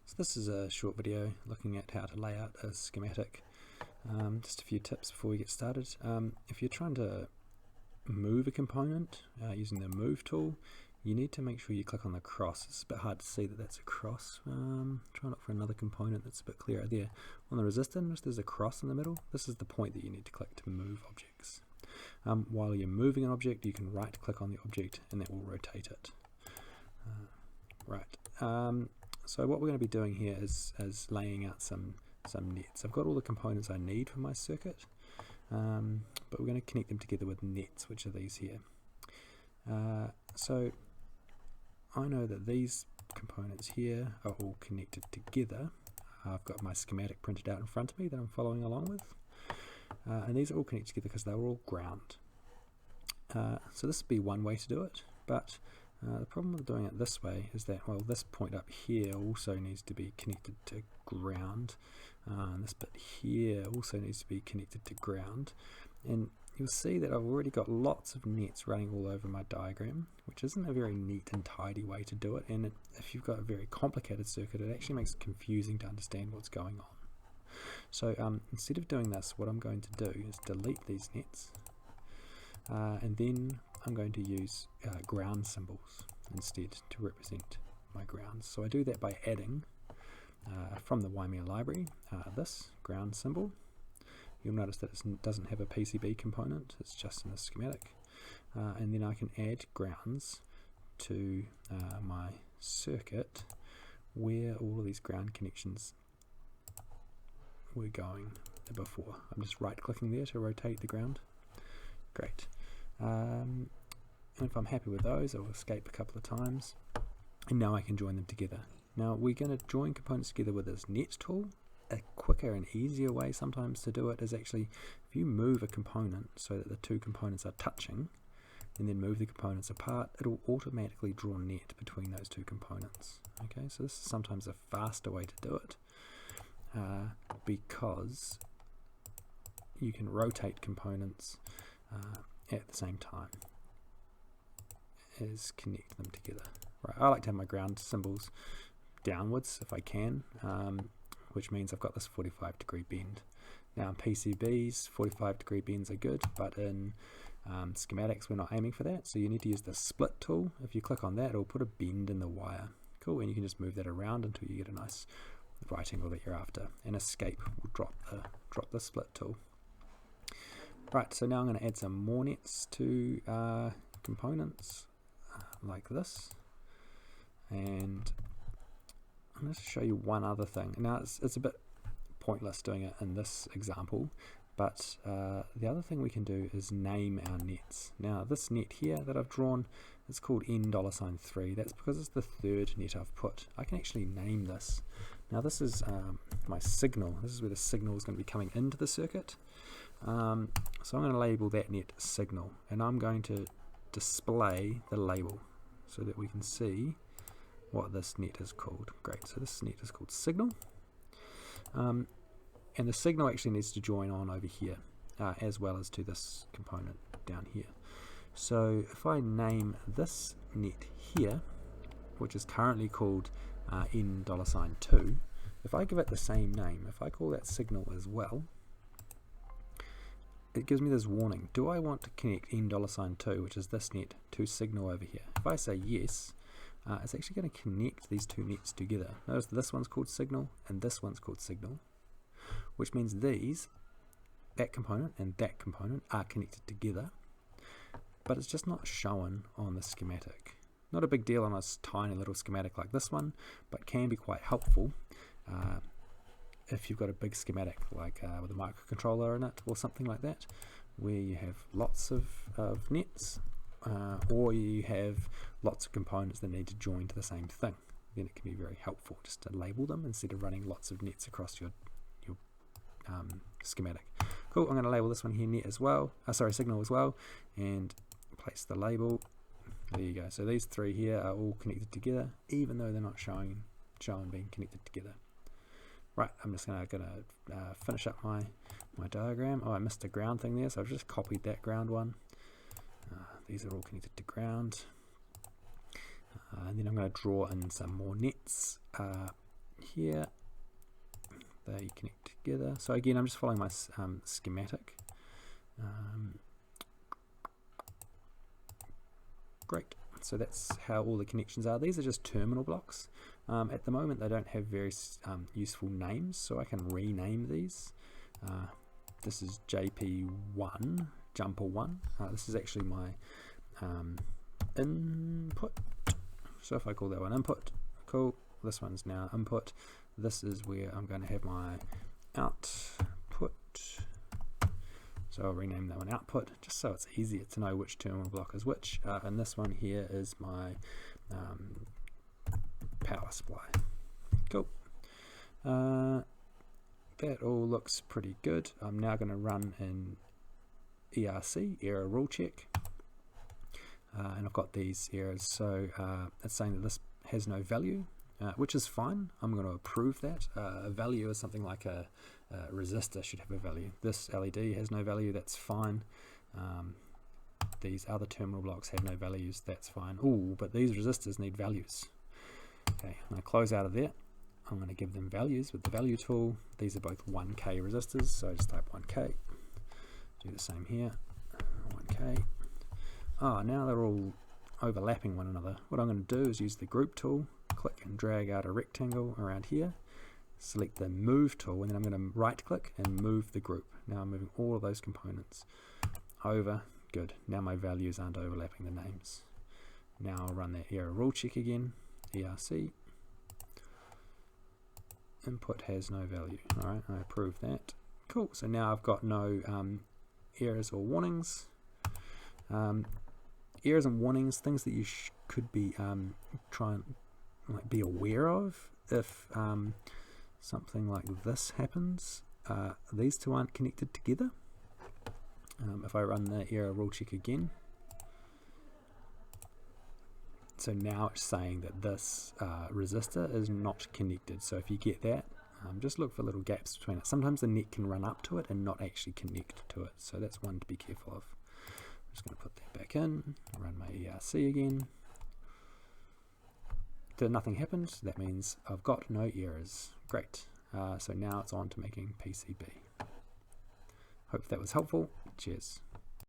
So this is a short video looking at how to lay out a schematic. Just a few tips before we get started. If you're trying to move a component using the move tool, you need to make sure you click on the cross. It's a bit hard to see that that's a cross. Try and look for another component that's a bit clearer there. On the resistance, there's a cross in the middle. This is the point that you need to click to move objects. While you're moving an object, you can right click on the object and that will rotate it. So what we're going to be doing here is laying out some nets. I've got all the components I need for my circuit, but we're going to connect them together with nets, which are these here. So I know that these components here are all connected together. I've got my schematic printed out in front of me that I'm following along with, and these are all connected together because they're all ground. So this would be one way to do it, but the problem with doing it this way is that, well, this point up here also needs to be connected to ground, and this bit here also needs to be connected to ground, and you'll see that I've already got lots of nets running all over my diagram, which isn't a very neat and tidy way to do it, and if you've got a very complicated circuit, it actually makes it confusing to understand what's going on. So instead of doing this, what I'm going to do is delete these nets, and then I'm going to use ground symbols instead to represent my grounds. So I do that by adding from the YMEA library this ground symbol. You'll notice that it doesn't have a PCB component, it's just in a schematic, and then I can add grounds to my circuit where all of these ground connections were going before. I'm just right clicking there to rotate the ground. Great. And if I'm happy with those, I'll escape a couple of times, and now I can join them together. Now we're going to join components together with this net tool. A quicker and easier way sometimes to do it is actually, if you move a component so that the two components are touching, and then move the components apart, it'll automatically draw a net between those two components. Okay, so this is sometimes a faster way to do it, because you can rotate components at the same time as connect them together. Right, I like to have my ground symbols downwards if I can, which means I've got this 45-degree bend. Now in PCBs, 45-degree bends are good, but in schematics we're not aiming for that, so you need to use the split tool. If you click on that, it'll put a bend in the wire. Cool, and you can just move that around until you get a nice right angle that you're after, and escape will drop the split tool. Right, so now I'm going to add some more nets to components like this, and I'm going to show you one other thing. Now it's a bit pointless doing it in this example, but the other thing we can do is name our nets. Now this net here that I've drawn is called N$3. That's because it's the third net I've put. I can actually name this. Now this is my signal. This is where the signal is going to be coming into the circuit. So I'm going to label that net signal, and I'm going to display the label so that we can see what this net is called. Great, so this net is called signal, and the signal actually needs to join on over here as well as to this component down here. So if I name this net here, which is currently called N$2, if I give it the same name, if I call that signal as well, it gives me this warning. Do I want to connect N$2, which is this net, to signal over here? If I say yes, it's actually going to connect these two nets together. Notice this one's called signal and this one's called signal, which means that component and that component are connected together, but it's just not shown on the schematic. Not a big deal on a tiny little schematic like this one, but can be quite helpful if you've got a big schematic like with a microcontroller in it or something like that, where you have lots of nets, or you have lots of components that need to join to the same thing. Then it can be very helpful just to label them instead of running lots of nets across your schematic. Cool, I'm going to label this one here net as well, signal as well, and place the label. There you go. So these three here are all connected together, even though they're not shown being connected together. Right, I'm just going to finish up my diagram. Oh, I missed a ground thing there, so I've just copied that ground one. These are all connected to ground. And then I'm going to draw in some more nets here, they connect together. So again, I'm just following my schematic. Great. So that's how all the connections are. These are just terminal blocks. At the moment, they don't have very useful names, so I can rename these. This is JP1, jumper 1. This is actually my input. So if I call that one input, cool. This one's now input. This is where I'm going to have my output. So I'll rename that one output, just so it's easier to know which terminal block is which. And this one here is my power supply. Cool. That all looks pretty good. I'm now going to run in ERC, error rule check. And I've got these errors. So it's saying that this has no value, which is fine. I'm going to approve that. A value is something like a resistor should have a value. This LED has no value, that's fine. These other terminal blocks have no values, that's fine. Ooh, but these resistors need values. Okay, I'm going to close out of there. I'm going to give them values with the value tool. These are both 1K resistors, so I just type 1K. Do the same here, 1K. Now they're all overlapping one another. What I'm going to do is use the group tool, click and drag out a rectangle around here, select the move tool, and then I'm going to right click and move the group. Now I'm moving all of those components over. Good. Now my values aren't overlapping the names. Now I'll run that error rule check again. ERC. Input has no value. Alright, I approve that. Cool. So now I've got no errors or warnings. Errors and warnings, things that you could be be aware of if something like this happens. These two aren't connected together. If I run the error rule check again, so now it's saying that this resistor is not connected. So if you get that, just look for little gaps between it. Sometimes the net can run up to it and not actually connect to it, so that's one to be careful of. I'm just going to put that back in, run my ERC again. Nothing happened, that means I've got no errors. Great. So now it's on to making PCB. Hope that was helpful. Cheers.